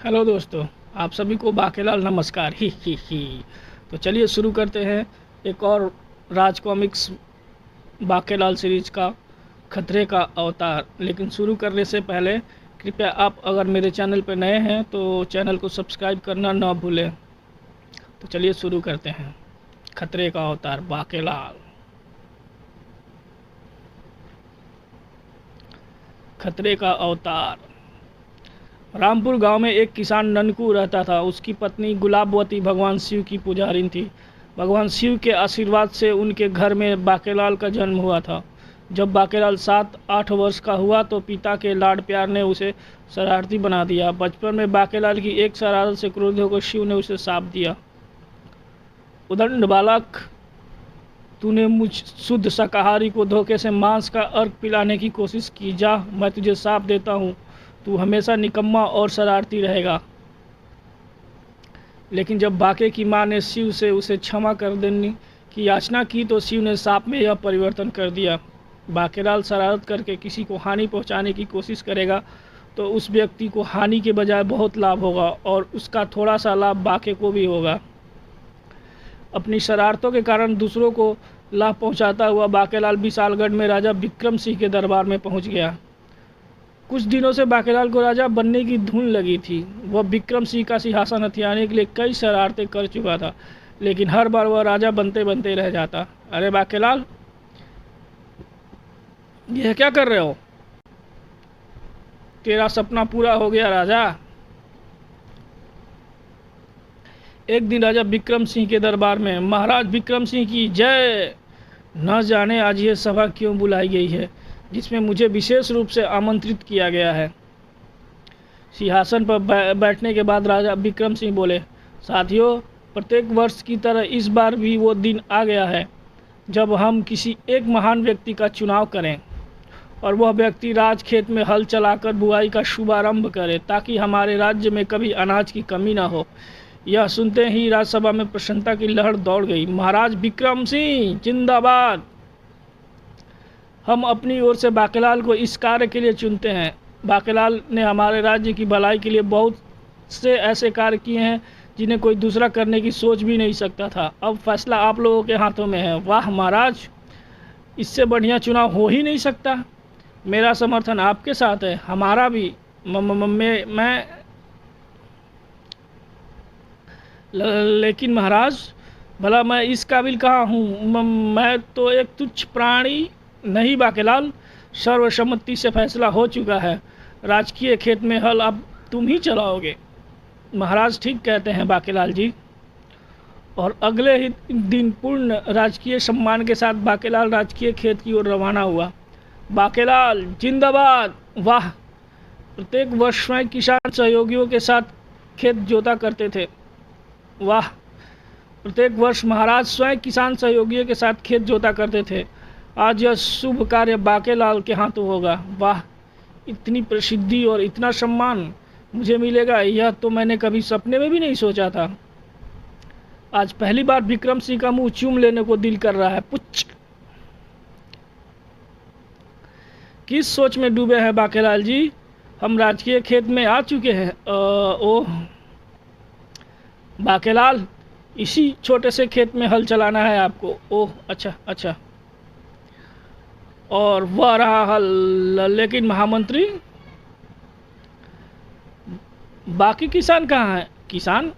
Hello दोस्तों, आप सभी को बाकेलाल नमस्कार। ही। तो चलिए शुरू करते हैं एक और राज कॉमिक्स बाकेलाल सीरीज का खतरे का अवतार। लेकिन शुरू करने से पहले कृपया आप अगर मेरे चैनल पर नए हैं तो चैनल को सब्सक्राइब करना ना भूलें। तो चलिए शुरू करते हैं खतरे का अवतार बाकेलाल। खतरे का अवतार। रामपुर गांव में एक किसान ननकू रहता था। उसकी पत्नी गुलाबवती भगवान शिव की पुजारिन थी। भगवान शिव के आशीर्वाद से उनके घर में बाकेलाल का जन्म हुआ था। जब बाकेलाल 7-8 वर्ष का हुआ तो पिता के लाड प्यार ने उसे शरारती बना दिया। बचपन में बाकेलाल की एक शरारत से क्रोध होकर शिव ने उसे शाप दिया। उदंड बालक, तूने मुझ शुद्ध शाकाहारी को धोखे से मांस का अर्क पिलाने की कोशिश की। जा, मैं तुझे शाप देता हूँ, तू हमेशा निकम्मा और शरारती रहेगा। लेकिन जब बाके की मां ने शिव से उसे क्षमा कर देने की याचना की तो शिव ने शाप में यह परिवर्तन कर दिया। बाकेलाल शरारत करके किसी को हानि पहुंचाने की कोशिश करेगा तो उस व्यक्ति को हानि के बजाय बहुत लाभ होगा और उसका थोड़ा सा लाभ बाके को भी होगा। अपनी शरारतों के कारण दूसरों को लाभ पहुंचाता हुआ बाकेलाल विशालगढ़ में राजा विक्रम सिंह के दरबार में पहुंच गया। कुछ दिनों से बाकेलाल को राजा बनने की धुन लगी थी। वह विक्रम सिंह का सिंहासन हथियाने के लिए कई शरारतें कर चुका था, लेकिन हर बार वह राजा बनते बनते रह जाता। अरे बाकेलाल, यह क्या कर रहे हो? तेरा सपना पूरा हो गया राजा। एक दिन राजा विक्रम सिंह के दरबार में, महाराज विक्रम सिंह की जय। न जाने आज यह सभा क्यों बुलाई गई है जिसमें मुझे विशेष रूप से आमंत्रित किया गया है। सिंहासन पर बैठने के बाद राजा विक्रम सिंह बोले, साथियों, प्रत्येक वर्ष की तरह इस बार भी वो दिन आ गया है जब हम किसी एक महान व्यक्ति का चुनाव करें और वह व्यक्ति राजखेत में हल चलाकर बुआई का शुभारंभ करे ताकि हमारे राज्य में कभी अनाज की कमी ना हो। यह सुनते ही राज्यसभा में प्रसन्नता की लहर दौड़ गई। महाराज विक्रम सिंह जिंदाबाद। हम अपनी ओर से बाकेलाल को इस कार्य के लिए चुनते हैं। बाकेलाल ने हमारे राज्य की भलाई के लिए बहुत से ऐसे कार्य किए हैं जिन्हें कोई दूसरा करने की सोच भी नहीं सकता था। अब फैसला आप लोगों के हाथों में है। वाह महाराज, इससे बढ़िया चुनाव हो ही नहीं सकता। मेरा समर्थन आपके साथ है। हमारा भी। मैं लेकिन महाराज, भला मैं इस काबिल कहाँ हूँ? मैं तो एक तुच्छ प्राणी। नहीं बाकेलाल, सर्वसम्मति से फैसला हो चुका है। राजकीय खेत में हल अब तुम ही चलाओगे। महाराज ठीक कहते हैं बाकेलाल जी। और अगले ही दिन पूर्ण राजकीय सम्मान के साथ बाकेलाल राजकीय खेत की ओर रवाना हुआ। बाकेलाल जिंदाबाद। वाह, प्रत्येक वर्ष में किसान सहयोगियों के साथ खेत जोता करते थे। वाह, प्रत्येक वर्ष महाराज स्वयं किसान सहयोगियों के साथ खेत जोता करते थे। आज यह शुभ कार्य बाकेलाल के हाथों होगा। वाह, इतनी प्रसिद्धि और इतना सम्मान मुझे मिलेगा, यह तो मैंने कभी सपने में भी नहीं सोचा था। आज पहली बार विक्रम सिंह का मुंह चूम लेने को दिल कर रहा है। पुच्छ, किस सोच में डूबे हैं बाकेलाल जी? हम राजकीय खेत में आ चुके हैं। ओह बाकेलाल, इसी छोटे से खेत में हल चलाना है आपको? ओह अच्छा। और वह रहा हल। लेकिन महामंत्री, बाकी किसान कहाँ हैं? किसान?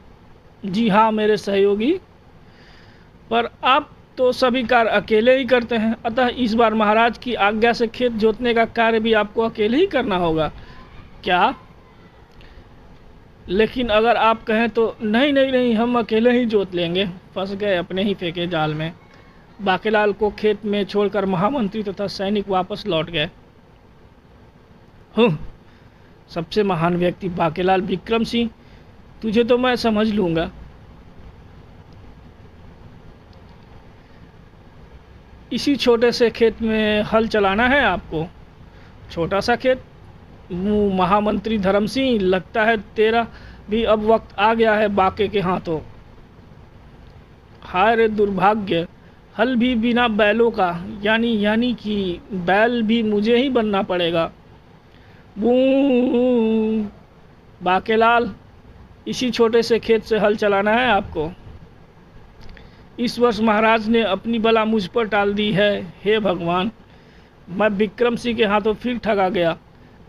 जी हाँ, मेरे सहयोगी। पर आप तो सभी कार्य अकेले ही करते हैं, अतः इस बार महाराज की आज्ञा से खेत जोतने का कार्य भी आपको अकेले ही करना होगा। क्या? लेकिन अगर आप कहें तो नहीं, हम अकेले ही जोत लेंगे। फंस गए अपने ही फेंके जाल में। बाकेलाल को खेत में छोड़कर महामंत्री तथा सैनिक वापस लौट गए। सबसे महान व्यक्ति बाकेलाल विक्रम सिंह, तुझे तो मैं समझ लूंगा। इसी छोटे से खेत में हल चलाना है आपको? छोटा सा खेत? महामंत्री धर्म सिंह, लगता है तेरा भी अब वक्त आ गया है बाके के हाथों। हाय रे दुर्भाग्य, हल भी बिना बैलों का, यानी कि बैल भी मुझे ही बनना पड़ेगा। बू बाकेलाल, इसी छोटे से खेत से हल चलाना है आपको। इस वर्ष महाराज ने अपनी बला मुझ पर टाल दी है। हे भगवान, मैं विक्रम सिंह के हाथों फिर ठगा गया।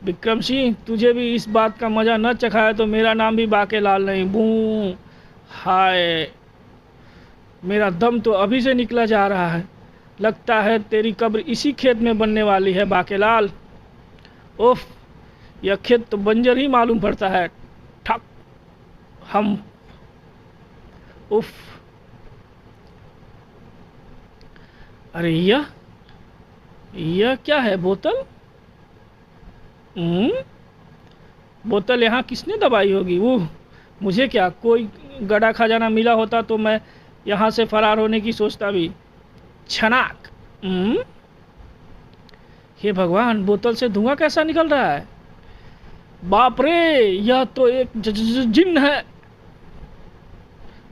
विक्रम सिंह, तुझे भी इस बात का मज़ा न चखाया तो मेरा नाम भी बाकेलाल नहीं। बू हाय, मेरा दम तो अभी से निकला जा रहा है। लगता है तेरी कब्र इसी खेत में बनने वाली है बाकेलाल। ओफ, यह खेत तो बंजर ही मालूम पड़ता है। ठक हम उफ, अरे यह क्या है? बोतल? बोतल यहाँ किसने दबाई होगी? वो मुझे क्या, कोई गड़ा खजाना मिला होता तो मैं यहाँ से फरार होने की सोचता भी। छनाक। हे भगवान, बोतल से धुआं कैसा निकल रहा है? बाप रे, यह तो एक जिन्न है।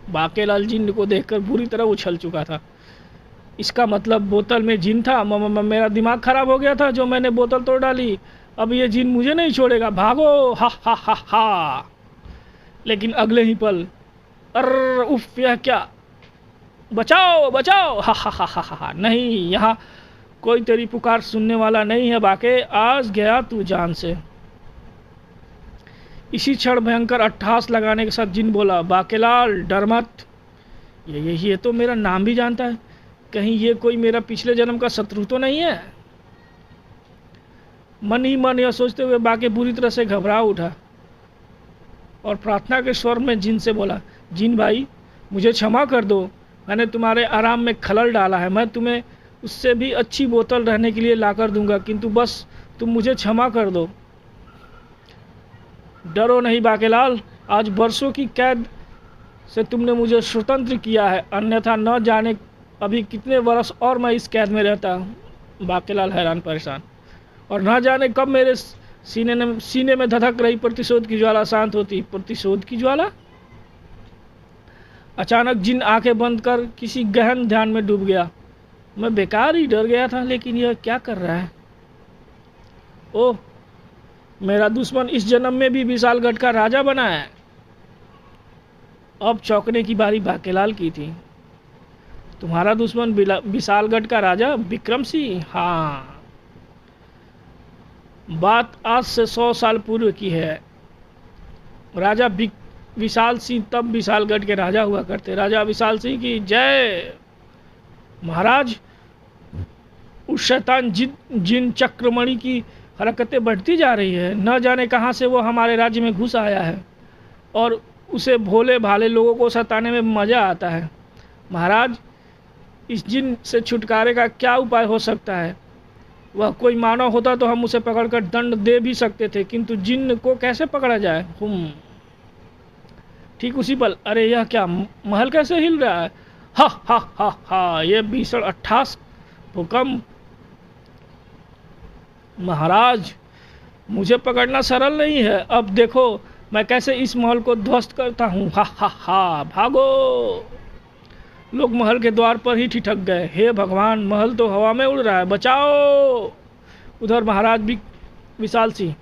बाकेलाल जिन्न को देखकर बुरी तरह उछल चुका था। इसका मतलब बोतल में जिन था। मेरा दिमाग खराब हो गया था जो मैंने बोतल तोड़ डाली। अब ये जिन मुझे नहीं छोड़ेगा। भागो, हा हा हा हा। लेकिन अगले ही पल, अरे उफ, यह क्या? बचाओ बचाओ, हा हा हा हा हा। नहीं, यहाँ कोई तेरी पुकार सुनने वाला नहीं है बाके। आज गया तू जान से। इसी क्षण भयंकर अट्टहास लगाने के साथ जिन बोला, बाकेलाल डर मत। ये तो मेरा नाम भी जानता है। कहीं ये कोई मेरा पिछले जन्म का शत्रु तो नहीं है? मन ही मन यह सोचते हुए बाके बुरी तरह से घबरा उठा और प्रार्थना के स्वर में जिन से बोला, जिन भाई, मुझे क्षमा कर दो। मैंने तुम्हारे आराम में खलल डाला है। मैं तुम्हें उससे भी अच्छी बोतल रहने के लिए लाकर दूंगा, किंतु बस तुम मुझे क्षमा कर दो। डरो नहीं बाकेलाल, आज बरसों की कैद से तुमने मुझे स्वतंत्र किया है, अन्यथा न जाने अभी कितने वर्ष और मैं इस कैद में रहता। बाकेलाल हैरान परेशान। और न जाने कब मेरे सीने में धधक रही प्रतिशोध की ज्वाला शांत होती। प्रतिशोध की ज्वाला? अचानक जिन आंखें बंद कर किसी गहन ध्यान में डूब गया। मैं बेकार ही डर गया था, लेकिन यह क्या कर रहा है? ओह, मेरा दुश्मन इस जन्म में भी विशालगढ़ का राजा बना है। अब चौंकने की बारी बाकेलाल की थी। तुम्हारा दुश्मन विशालगढ़ का राजा विक्रम सिंह? हाँ, बात आज से 100 साल पूर्व की है। राजा विशाल सिंह तब विशालगढ़ के राजा हुआ करते। राजा विशाल सिंह की जय। महाराज, उस शैतान जिन चक्रमणि की हरकतें बढ़ती जा रही है। न जाने कहाँ से वो हमारे राज्य में घुस आया है और उसे भोले भाले लोगों को सताने में मज़ा आता है। महाराज, इस जिन से छुटकारे का क्या उपाय हो सकता है? वह कोई मानव होता तो हम उसे पकड़कर दंड दे भी सकते थे, किंतु जिन को कैसे पकड़ा जाए? ठीक उसी पल, अरे यह क्या? महल कैसे हिल रहा है? हा हा हा हा, ये भीषण अट्टहास, भूकंप। महाराज, मुझे पकड़ना सरल नहीं है। अब देखो मैं कैसे इस महल को ध्वस्त करता हूँ। हा हा हा, भागो। लोग महल के द्वार पर ही ठिठक गए। हे भगवान, महल तो हवा में उड़ रहा है, बचाओ। उधर महाराज विशाल सिंह,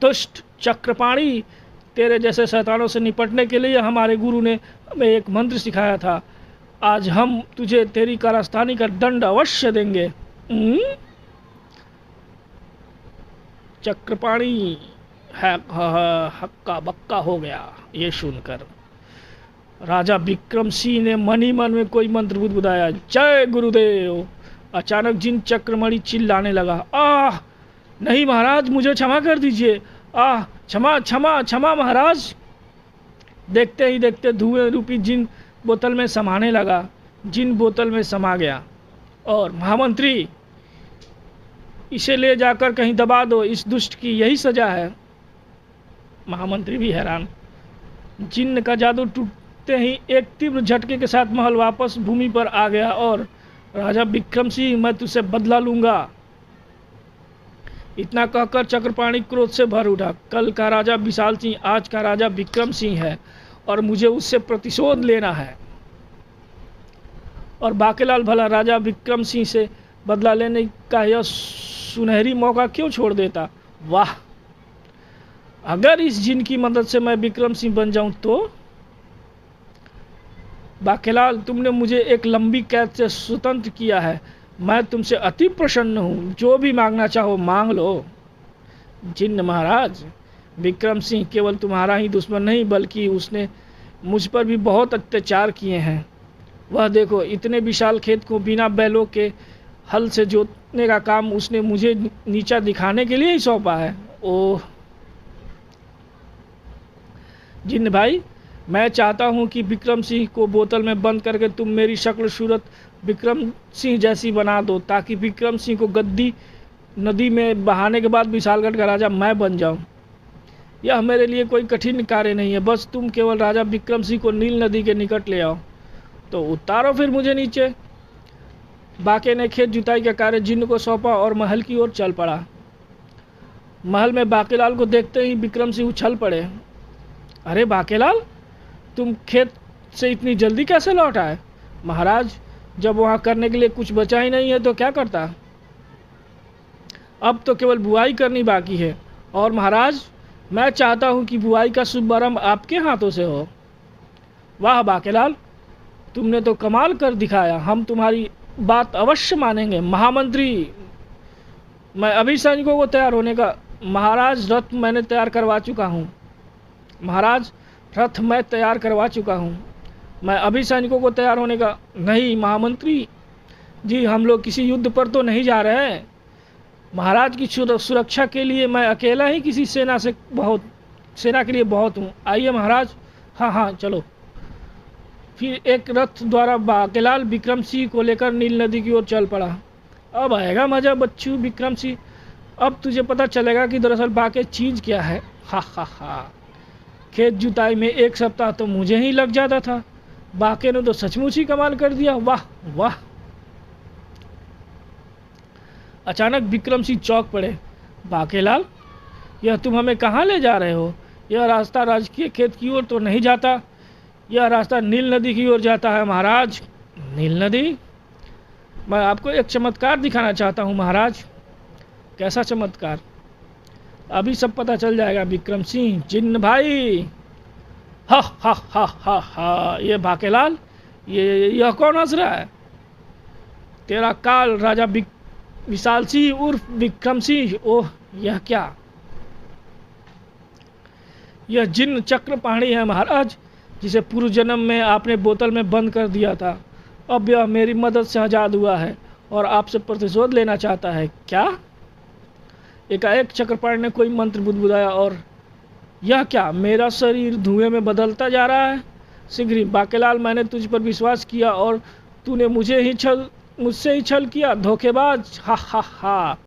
दुष्ट चक्रपाणी, तेरे जैसे शैतानों से निपटने के लिए हमारे गुरु ने हमें एक मंत्र सिखाया था। आज हम तुझे तेरी कारस्तानी का दंड अवश्य देंगे। चक्रपाणी हक्का बक्का हो गया। ये सुनकर राजा विक्रम सिंह ने मन ही मन में कोई मंत्र बुदबुदाया। जय गुरुदेव। अचानक जिन चक्रमणि चिल्लाने लगा, आह नहीं महाराज, मुझे क्षमा कर दीजिए। आह, क्षमा क्षमा क्षमा महाराज। देखते ही देखते धुएं रूपी जिन बोतल में समाने लगा। जिन बोतल में समा गया और महामंत्री, इसे ले जाकर कहीं दबा दो, इस दुष्ट की यही सजा है। महामंत्री भी हैरान। जिन्न का जादू टूटते ही एक तीव्र झटके के साथ महल वापस भूमि पर आ गया और राजा विक्रम सिंह, मैं तुझसे बदला लूंगा। इतना कहकर चक्रपाणी क्रोध से भर उठा। कल का राजा विशाल सिंह आज का राजा विक्रम सिंह है और मुझे उससे प्रतिशोध लेना है। और बाकेलाल भला राजा विक्रम सिंह से बदला लेने का यह सुनहरी मौका क्यों छोड़ देता? वाह, अगर इस जिन की मदद से मैं विक्रम सिंह बन जाऊं तो बाकेलाल, तुमने मुझे एक लंबी कैद से स्वतंत्र किया है। मैं तुमसे अति प्रसन्न हूँ, जो भी मांगना चाहो मांग लो। जिन्न महाराज, विक्रम सिंह केवल तुम्हारा ही दुश्मन नहीं बल्कि उसने मुझ पर भी बहुत अत्याचार किए हैं। वह देखो, इतने विशाल खेत को बिना बैलों के हल से जोतने का काम उसने मुझे नीचा दिखाने के लिए ही सौंपा है। ओह जिन्न भाई, मैं चाहता हूं कि विक्रम सिंह को बोतल में बंद करके तुम मेरी शक्ल सूरत विक्रम सिंह जैसी बना दो, ताकि विक्रम सिंह को गद्दी नदी में बहाने के बाद विशालगढ़ का राजा मैं बन जाऊं। यह मेरे लिए कोई कठिन कार्य नहीं है, बस तुम केवल राजा विक्रम सिंह को नील नदी के निकट ले आओ। तो उतारो फिर मुझे नीचे। बाके ने खेत जुताई का कार्य जिन्न को सौंपा और महल की ओर चल पड़ा। महल में बाकेलाल को देखते ही विक्रम सिंह उछल पड़े। अरे बाकेलाल, तुम खेत से इतनी जल्दी कैसे लौट आए? महाराज, जब वहाँ करने के लिए कुछ बचा ही नहीं है तो क्या करता। अब तो केवल बुआई करनी बाकी है, और महाराज मैं चाहता हूँ कि बुआई का शुभारंभ आपके हाथों से हो। वाह बाकेलाल, तुमने तो कमाल कर दिखाया। हम तुम्हारी बात अवश्य मानेंगे। महामंत्री, मैं अभी सैनिकों को तैयार होने का। महाराज, रथ मैंने तैयार करवा चुका हूँ। महाराज, रथ मैं तैयार करवा चुका हूँ। मैं अभी सैनिकों को तैयार होने का। नहीं महामंत्री जी, हम लोग किसी युद्ध पर तो नहीं जा रहे हैं। महाराज की सुरक्षा के लिए मैं अकेला ही किसी सेना के लिए बहुत हूँ। आइए महाराज। हाँ हाँ चलो। फिर एक रथ द्वारा बाकेलाल विक्रम सिंह को लेकर नील नदी की ओर चल पड़ा। अब आएगा मजा बच्चू विक्रम सिंह। अब तुझे पता चलेगा कि दरअसल बाके चीज क्या है। हा हा हा। खेत जुताई में 1 सप्ताह तो मुझे ही लग जाता था, बाके ने तो सचमुच ही कमाल कर दिया। वाह वाह। अचानक विक्रम सिंह चौंक पड़े। बाकेलाल, यह तुम हमें कहाँ ले जा रहे हो? यह रास्ता राजकीय खेत की ओर तो नहीं जाता, यह रास्ता नील नदी की ओर जाता है। महाराज, नील नदी? मैं आपको एक चमत्कार दिखाना चाहता हूँ महाराज। कैसा चमत्कार? अभी सब पता चल जाएगा विक्रम सिंह। जिन्न भाई, हा हा हा हा हा। ये बाकेलाल, यह कौन हंस रहा है? तेरा काल राजा विशाल सिंह उर्फ विक्रम सिंह। ओह, यह क्या? यह जिन्न चक्रपाणी है महाराज, जिसे पूर्व जन्म में आपने बोतल में बंद कर दिया था। अब यह मेरी मदद से आज़ाद हुआ है और आपसे प्रतिशोध लेना चाहता है। क्या? एकाएक चक्रपाणी ने कोई मंत्र बुदबुदाया और यह क्या? मेरा शरीर धुएं में बदलता जा रहा है। शीघ्र ही बाकेलाल, मैंने तुझ पर विश्वास किया और तूने मुझसे ही छल किया। धोखेबाज। हा हा हा।